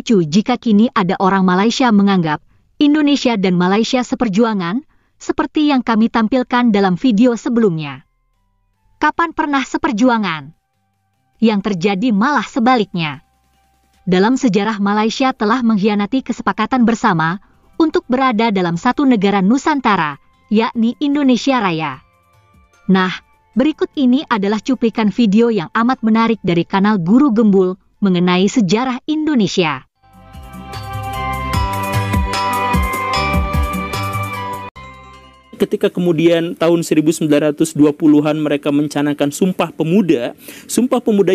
lucu jika kini ada orang Malaysia menganggap Indonesia dan Malaysia seperjuangan, seperti yang kami tampilkan dalam video sebelumnya. Kapan pernah seperjuangan? Yang terjadi malah sebaliknya. Dalam sejarah Malaysia telah mengkhianati kesepakatan bersama untuk berada dalam satu negara Nusantara, yakni Indonesia Raya. Nah, berikut ini adalah cuplikan video yang amat menarik dari kanal Guru Gembul mengenai sejarah Indonesia. Ketika kemudian tahun 1920-an mereka mencanangkan Sumpah Pemuda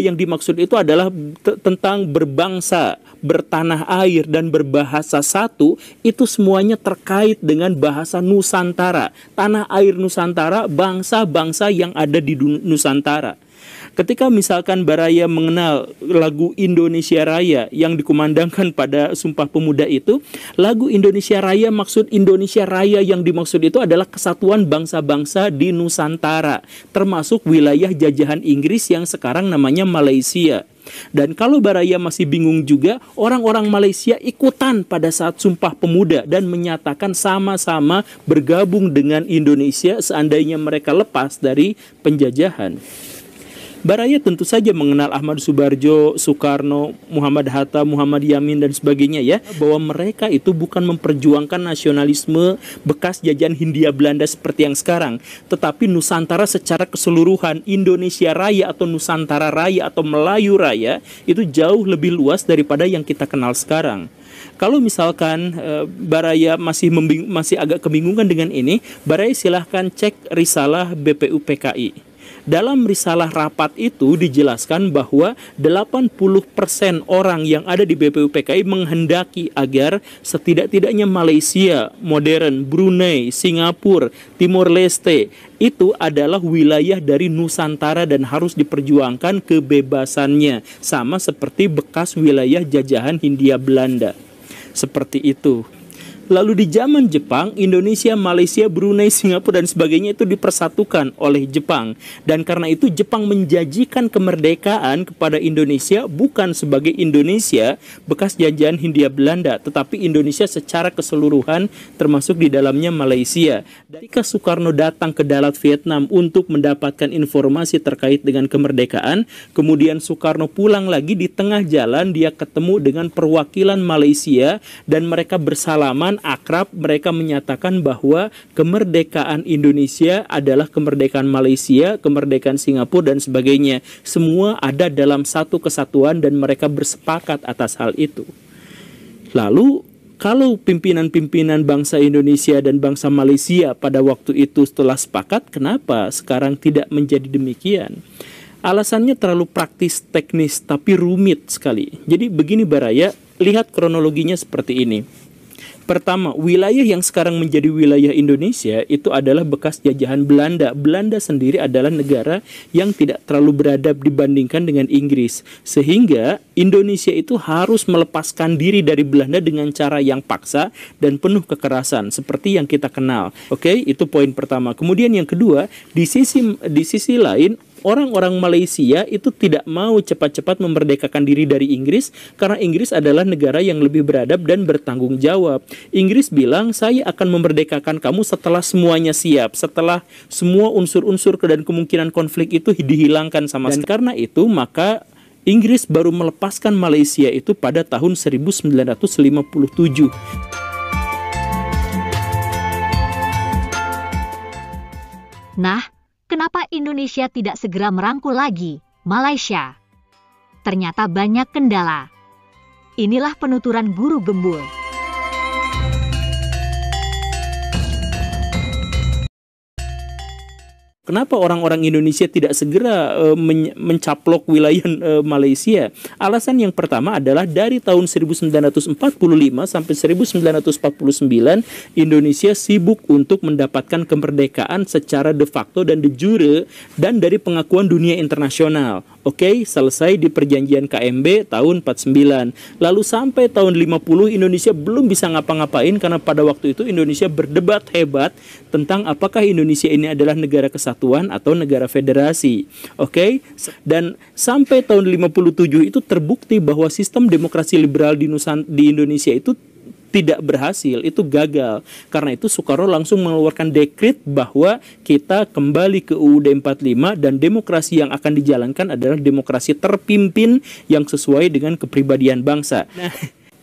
yang dimaksud itu adalah tentang berbangsa, bertanah air, dan berbahasa satu. Itu semuanya terkait dengan bahasa Nusantara, tanah air Nusantara, bangsa-bangsa yang ada di Nusantara. Ketika misalkan Baraya mengenal lagu Indonesia Raya yang dikumandangkan pada Sumpah Pemuda itu, lagu Indonesia Raya, maksud Indonesia Raya yang dimaksud itu adalah kesatuan bangsa-bangsa di Nusantara, termasuk wilayah jajahan Inggris yang sekarang namanya Malaysia. Dan kalau Baraya masih bingung juga, orang-orang Malaysia ikutan pada saat Sumpah Pemuda dan menyatakan sama-sama bergabung dengan Indonesia seandainya mereka lepas dari penjajahan. Baraya tentu saja mengenal Ahmad Subarjo, Soekarno, Muhammad Hatta, Muhammad Yamin, dan sebagainya ya, bahwa mereka itu bukan memperjuangkan nasionalisme bekas jajahan Hindia Belanda seperti yang sekarang, tetapi Nusantara secara keseluruhan, Indonesia Raya atau Nusantara Raya atau Melayu Raya itu jauh lebih luas daripada yang kita kenal sekarang. Kalau misalkan Baraya masih agak kebingungan dengan ini, Baraya silahkan cek risalah BPUPKI. Dalam risalah rapat itu dijelaskan bahwa 80% orang yang ada di BPUPKI menghendaki agar setidak-tidaknya Malaysia modern, Brunei, Singapura, Timor Leste itu adalah wilayah dari Nusantara dan harus diperjuangkan kebebasannya, sama seperti bekas wilayah jajahan Hindia Belanda. Seperti itu. Lalu di zaman Jepang, Indonesia, Malaysia, Brunei, Singapura, dan sebagainya itu dipersatukan oleh Jepang. Dan karena itu Jepang menjanjikan kemerdekaan kepada Indonesia bukan sebagai Indonesia bekas jajahan Hindia Belanda, tetapi Indonesia secara keseluruhan termasuk di dalamnya Malaysia. Ketika Soekarno datang ke Dalat, Vietnam untuk mendapatkan informasi terkait dengan kemerdekaan, kemudian Soekarno pulang lagi, di tengah jalan dia ketemu dengan perwakilan Malaysia dan mereka bersalaman akrab. Mereka menyatakan bahwa kemerdekaan Indonesia adalah kemerdekaan Malaysia, kemerdekaan Singapura, dan sebagainya. Semua ada dalam satu kesatuan dan mereka bersepakat atas hal itu. Lalu kalau pimpinan-pimpinan bangsa Indonesia dan bangsa Malaysia pada waktu itu setelah sepakat, kenapa sekarang tidak menjadi demikian? Alasannya terlalu praktis, teknis, tapi rumit sekali. Jadi begini Baraya, lihat kronologinya seperti ini. Pertama, wilayah yang sekarang menjadi wilayah Indonesia itu adalah bekas jajahan Belanda. Belanda sendiri adalah negara yang tidak terlalu beradab dibandingkan dengan Inggris. Sehingga Indonesia itu harus melepaskan diri dari Belanda dengan cara yang paksa dan penuh kekerasan seperti yang kita kenal. Oke, itu poin pertama. Kemudian yang kedua, di sisi lain, orang-orang Malaysia itu tidak mau cepat-cepat memerdekakan diri dari Inggris karena Inggris adalah negara yang lebih beradab dan bertanggung jawab. Inggris bilang, saya akan memerdekakan kamu setelah semuanya siap, setelah semua unsur-unsur dan kemungkinan konflik itu dihilangkan sama sekali. Dan karena itu maka Inggris baru melepaskan Malaysia itu pada tahun 1957. Nah, kenapa Indonesia tidak segera merangkul lagi Malaysia? Ternyata banyak kendala. Inilah penuturan Guru Gembul. Kenapa orang-orang Indonesia tidak segera mencaplok wilayah Malaysia? Alasan yang pertama adalah dari tahun 1945 sampai 1949 Indonesia sibuk untuk mendapatkan kemerdekaan secara de facto dan de jure dan dari pengakuan dunia internasional. Oke, selesai di perjanjian KMB tahun 49. Lalu sampai tahun 50 Indonesia belum bisa ngapa-ngapain karena pada waktu itu Indonesia berdebat hebat tentang apakah Indonesia ini adalah negara kesatuan kesatuan atau negara federasi. Oke? Dan sampai tahun 57 itu terbukti bahwa sistem demokrasi liberal di Indonesia itu tidak berhasil, itu gagal. Karena itu Soekarno langsung mengeluarkan dekret bahwa kita kembali ke UUD 45 dan demokrasi yang akan dijalankan adalah demokrasi terpimpin yang sesuai dengan kepribadian bangsa. Nah,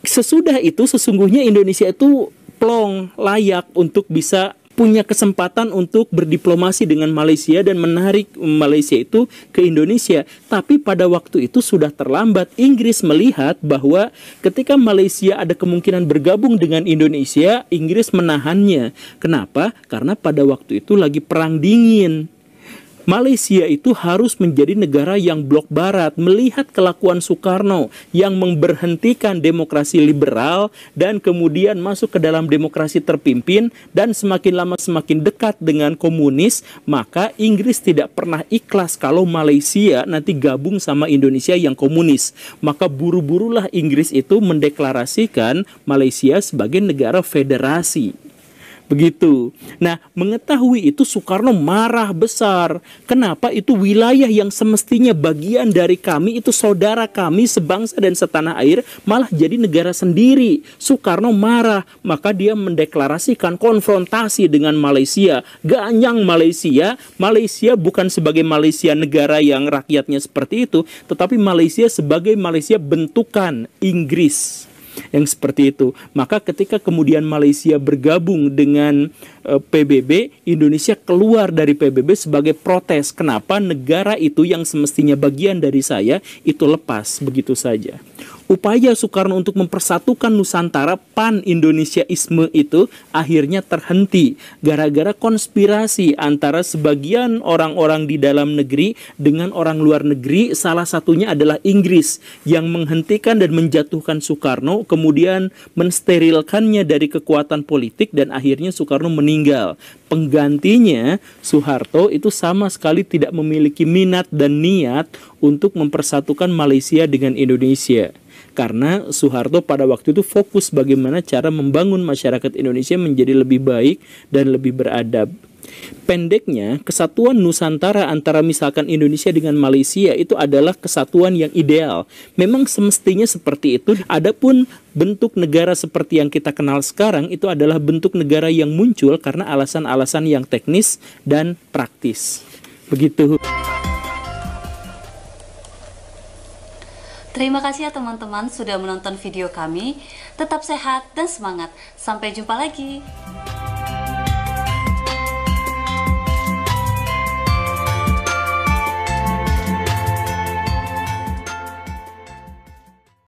sesudah itu sesungguhnya Indonesia itu plong, layak untuk bisa punya kesempatan untuk berdiplomasi dengan Malaysia dan menarik Malaysia itu ke Indonesia. Tapi pada waktu itu sudah terlambat. Inggris melihat bahwa ketika Malaysia ada kemungkinan bergabung dengan Indonesia, Inggris menahannya. Kenapa? Karena pada waktu itu lagi perang dingin. Malaysia itu harus menjadi negara yang blok barat. Melihat kelakuan Soekarno yang memberhentikan demokrasi liberal dan kemudian masuk ke dalam demokrasi terpimpin dan semakin lama semakin dekat dengan komunis, maka Inggris tidak pernah ikhlas kalau Malaysia nanti gabung sama Indonesia yang komunis. Maka buru-burulah Inggris itu mendeklarasikan Malaysia sebagai negara federasi. Begitu. Nah, mengetahui itu Soekarno marah besar. Kenapa itu wilayah yang semestinya bagian dari kami, itu saudara kami sebangsa dan setanah air, malah jadi negara sendiri. Soekarno marah, maka dia mendeklarasikan konfrontasi dengan Malaysia. Ganyang Malaysia. Malaysia bukan sebagai Malaysia negara yang rakyatnya seperti itu, tetapi Malaysia sebagai Malaysia bentukan Inggris. Yang seperti itu. Maka ketika kemudian Malaysia bergabung dengan PBB, Indonesia keluar dari PBB sebagai protes. Kenapa negara itu yang semestinya bagian dari saya itu lepas begitu saja. Upaya Soekarno untuk mempersatukan Nusantara, pan-Indonesiaisme itu akhirnya terhenti gara-gara konspirasi antara sebagian orang-orang di dalam negeri dengan orang luar negeri. Salah satunya adalah Inggris yang menghentikan dan menjatuhkan Soekarno, kemudian mensterilkannya dari kekuatan politik dan akhirnya Soekarno meninggal. Penggantinya Soeharto itu sama sekali tidak memiliki minat dan niat untuk mempersatukan Malaysia dengan Indonesia. Karena Soeharto pada waktu itu fokus bagaimana cara membangun masyarakat Indonesia menjadi lebih baik dan lebih beradab. Pendeknya, kesatuan Nusantara antara misalkan Indonesia dengan Malaysia itu adalah kesatuan yang ideal. Memang semestinya seperti itu. Adapun bentuk negara seperti yang kita kenal sekarang itu adalah bentuk negara yang muncul karena alasan-alasan yang teknis dan praktis. Begitu. Terima kasih ya teman-teman sudah menonton video kami. Tetap sehat dan semangat. Sampai jumpa lagi.